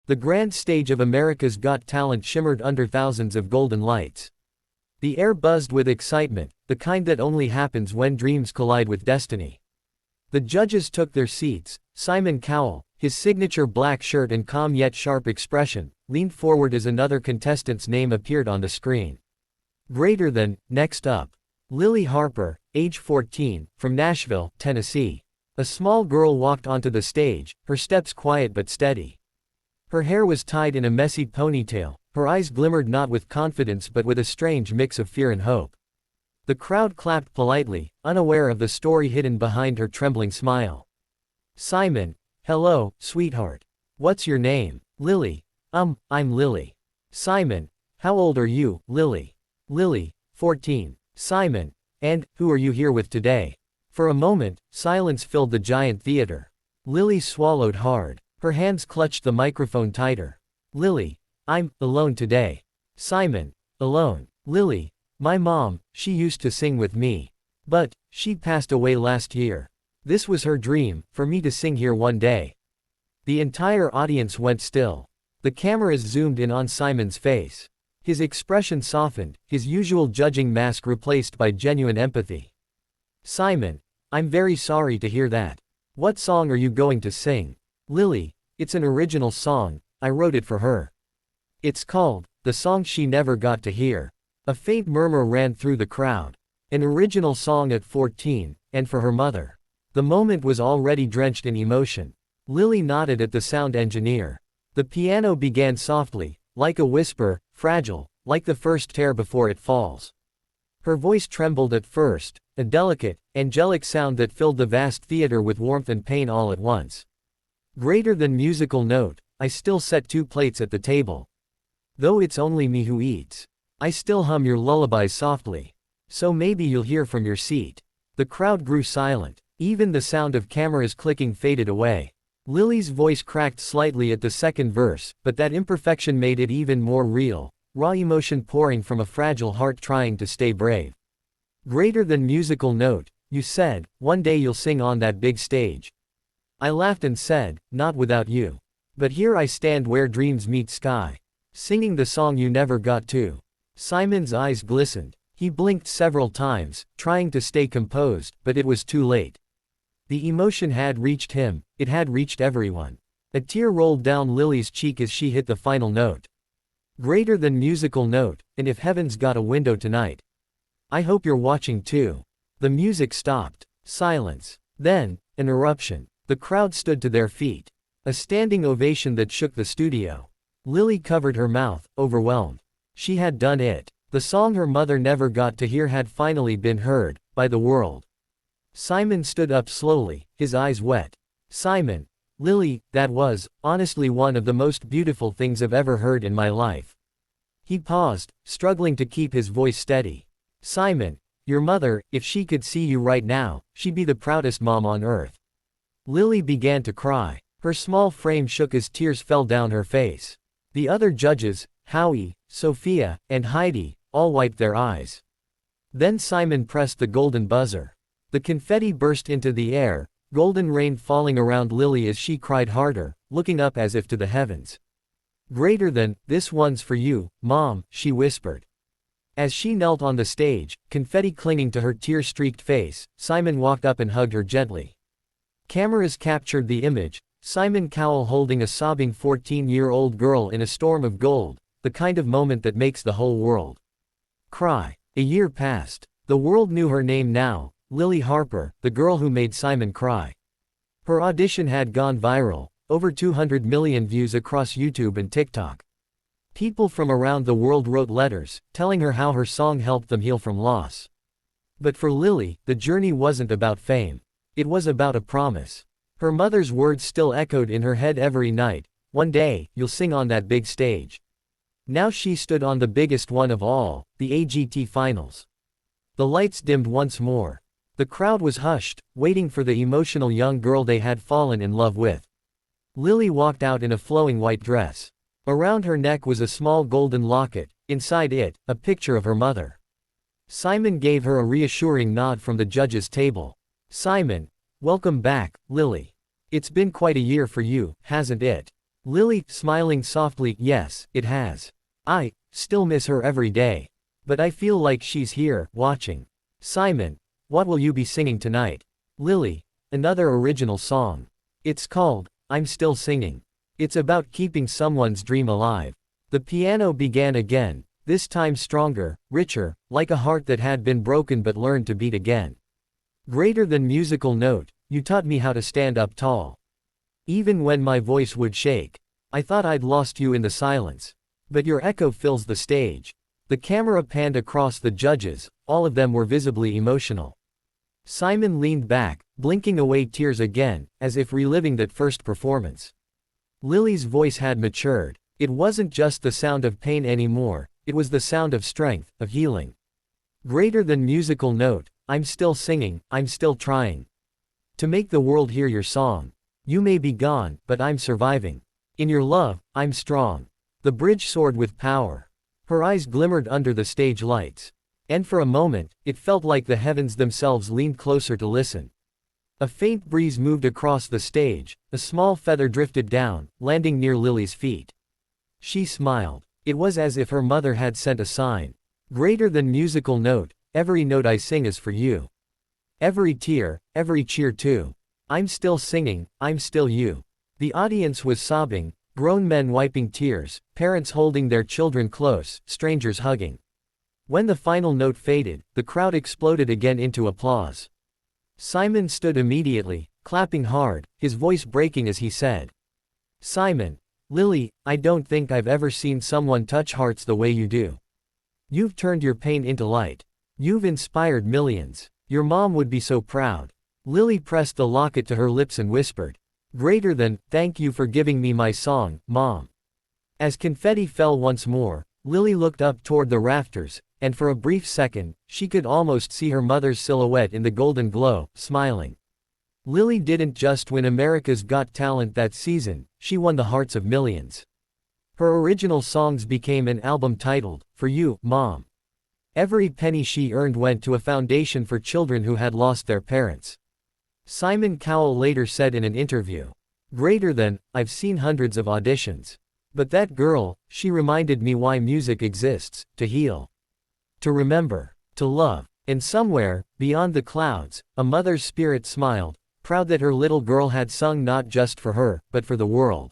The grand stage of America's Got Talent shimmered under thousands of golden lights. The air buzzed with excitement, the kind that only happens when dreams collide with destiny. The judges took their seats. Simon Cowell, his signature black shirt and calm yet sharp expression, leaned forward as another contestant's name appeared on the screen. Greater than, next up. Lily Harper, age 14, from Nashville, Tennessee. A small girl walked onto the stage, her steps quiet but steady. Her hair was tied in a messy ponytail, her eyes glimmered not with confidence but with a strange mix of fear and hope. The crowd clapped politely, unaware of the story hidden behind her trembling smile. Simon, hello, sweetheart. What's your name? Lily. I'm Lily. Simon, how old are you, Lily? Lily, 14. Simon, and, who are you here with today? For a moment, silence filled the giant theater. Lily swallowed hard. Her hands clutched the microphone tighter. Lily, I'm alone today. Simon, alone. Lily, my mom, she used to sing with me. But, she passed away last year. This was her dream, for me to sing here one day. The entire audience went still. The cameras zoomed in on Simon's face. His expression softened, his usual judging mask replaced by genuine empathy. Simon, I'm very sorry to hear that. What song are you going to sing? Lily, it's an original song, I wrote it for her. It's called, The Song She Never Got to Hear. A faint murmur ran through the crowd. An original song at 14, and for her mother. The moment was already drenched in emotion. Lily nodded at the sound engineer. The piano began softly, like a whisper, fragile, like the first tear before it falls. Her voice trembled at first, a delicate, angelic sound that filled the vast theater with warmth and pain all at once. Greater than musical note, I still set 2 plates at the table. Though it's only me who eats. I still hum your lullabies softly. So maybe you'll hear from your seat. The crowd grew silent. Even the sound of cameras clicking faded away. Lily's voice cracked slightly at the second verse, but that imperfection made it even more real, raw emotion pouring from a fragile heart trying to stay brave. Greater than musical note, you said, one day you'll sing on that big stage. I laughed and said, not without you. But here I stand where dreams meet sky. Singing the song you never got to. Simon's eyes glistened. He blinked several times, trying to stay composed, but it was too late. The emotion had reached him, it had reached everyone. A tear rolled down Lily's cheek as she hit the final note. Greater than musical note, and if heaven's got a window tonight. I hope you're watching too. The music stopped. Silence. Then, an eruption. The crowd stood to their feet. A standing ovation that shook the studio. Lily covered her mouth, overwhelmed. She had done it. The song her mother never got to hear had finally been heard, by the world. Simon stood up slowly, his eyes wet. Simon, Lily, that was, honestly one of the most beautiful things I've ever heard in my life. He paused, struggling to keep his voice steady. Simon, your mother, if she could see you right now, she'd be the proudest mom on earth. Lily began to cry. Her small frame shook as tears fell down her face. The other judges, Howie, Sophia, and Heidi, all wiped their eyes. Then Simon pressed the golden buzzer. The confetti burst into the air, golden rain falling around Lily as she cried harder, looking up as if to the heavens. Greater than, this one's for you, Mom, she whispered. As she knelt on the stage, confetti clinging to her tear-streaked face, Simon walked up and hugged her gently. Cameras captured the image, Simon Cowell holding a sobbing 14-year-old girl in a storm of gold, the kind of moment that makes the whole world cry. A year passed. The world knew her name now, Lily Harper, the girl who made Simon cry. Her audition had gone viral, over 200 million views across YouTube and TikTok. People from around the world wrote letters, telling her how her song helped them heal from loss. But for Lily, the journey wasn't about fame. It was about a promise. Her mother's words still echoed in her head every night, one day, you'll sing on that big stage. Now she stood on the biggest one of all, the AGT finals. The lights dimmed once more. The crowd was hushed, waiting for the emotional young girl they had fallen in love with. Lily walked out in a flowing white dress. Around her neck was a small golden locket, inside it, a picture of her mother. Simon gave her a reassuring nod from the judges' table. Simon, welcome back, Lily. It's been quite a year for you, hasn't it? Lily, smiling softly, yes, it has. I still miss her every day. But I feel like she's here, watching. Simon, what will you be singing tonight? Lily, another original song. It's called, I'm Still Singing. It's about keeping someone's dream alive. The piano began again, this time stronger, richer, like a heart that had been broken but learned to beat again. Greater than musical note, you taught me how to stand up tall. Even when my voice would shake, I thought I'd lost you in the silence. But your echo fills the stage. The camera panned across the judges, all of them were visibly emotional. Simon leaned back, blinking away tears again, as if reliving that first performance. Lily's voice had matured. It wasn't just the sound of pain anymore, it was the sound of strength, of healing. Greater than musical note, I'm still singing, I'm still trying to make the world hear your song. You may be gone, but I'm surviving. In your love, I'm strong. The bridge soared with power. Her eyes glimmered under the stage lights. And for a moment, it felt like the heavens themselves leaned closer to listen. A faint breeze moved across the stage, a small feather drifted down, landing near Lily's feet. She smiled. It was as if her mother had sent a sign. Greater than musical note, every note I sing is for you. Every tear, every cheer too. I'm still singing, I'm still you. The audience was sobbing, grown men wiping tears, parents holding their children close, strangers hugging. When the final note faded, the crowd exploded again into applause. Simon stood immediately, clapping hard, his voice breaking as he said, Simon, Lily, I don't think I've ever seen someone touch hearts the way you do. You've turned your pain into light. You've inspired millions. Your mom would be so proud. Lily pressed the locket to her lips and whispered, greater than, thank you for giving me my song, Mom. As confetti fell once more, Lily looked up toward the rafters, and for a brief second, she could almost see her mother's silhouette in the golden glow, smiling. Lily didn't just win America's Got Talent that season, she won the hearts of millions. Her original songs became an album titled, For You, Mom. Every penny she earned went to a foundation for children who had lost their parents. Simon Cowell later said in an interview, greater than, I've seen hundreds of auditions. But that girl, she reminded me why music exists, to heal. To remember. To love. And somewhere, beyond the clouds, a mother's spirit smiled, proud that her little girl had sung not just for her, but for the world.